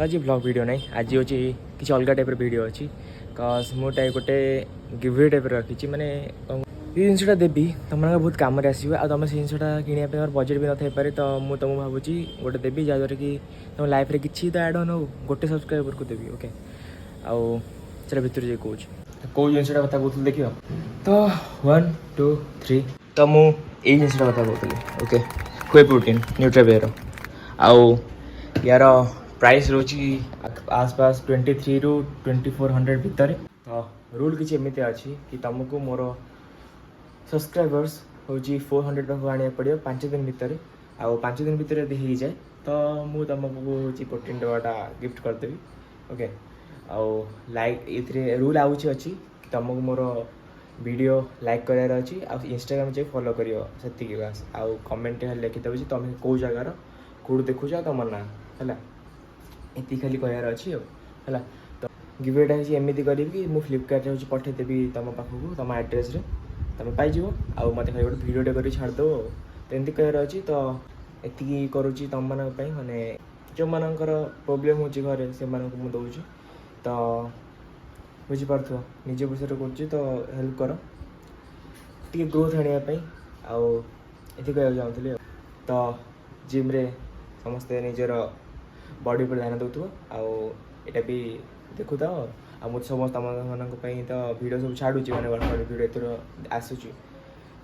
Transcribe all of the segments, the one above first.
आज blog video नहीं आज हूँ किसी अलग टाइप वीडियो अच्छी कज मुझे गोटे गिवे टाइप रखी मैंने जिनसा देवी तुम बहुत कम आसो आ तुम से जिनसा कि बजेट भी न था पारे तो मुझे तुमको भावुँ गोटे देवी जहाँद्वारा कि तुम लाइफ रे किसी तो एड ऑन हो गोटे सब्सक्राइबर को देवी ओके आउ चल भितर जाए कौच कौ जिनसा कथा कहूँ देख तो 1 2 3 तो मुझे जिनसा कथा कहूँ ओके हुए प्रोटीन न्यूट्रावेयर आउ यार प्राइस रोची आसपास 23 ରୁ 2400 भितर तो रूल किसी एमती अच्छी कि तुमको मोर सब्सक्राइबर्स हूँ 400 पाख आने पड़ो 5 दिन भितर आउ 5 दिन भितर यदि हो जाए तो मुझे तुमको हूँ प्रोटीन डबाटा गिफ्ट करदेवी ओके आउ लाइक ये रूल आउच अच्छी कि तुमको मोर वीडियो लाइक करार अच्छी आ इंस्टाग्राम जाए फॉलो करियो सेतिकी बास आउ कमेंट लिखिदेव तुम कौ जगार कौट देखुच तुम ना है ये खाली कहार अच्छी है तो गिवेटा एमती करी कि फ्लिपकार्ट हूँ पठेदेवी तुम पाखक तुम एड्रेस तुम पाइज आउ मत खाली गोटे भिडियोटे कर छाड़देव तो एमती कहार अच्छी तो ये करुच्ची तुम माने जो मानकर प्रोब्लेम हो घरे से मुझे दूसरी तो बुझीपार निज विषय कर तो हेल्प कर टी ग्रोथ आने आउ ये कह चाहूँगी तो जिम रे समस्ते निजर बॉडी पर ध्यान दौथु आटा भी देखु था आ मुझे समस्त मानी तो वीडियो सब छाड़ुची मैंने वर्कआउट वीडियो एथर आसूची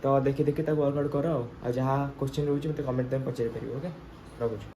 तो देखी देखी वर्कआउट कर जहाँ क्वेश्चन रोचे मतलब कमेंट में पचारि पार ओके रखुच्छी।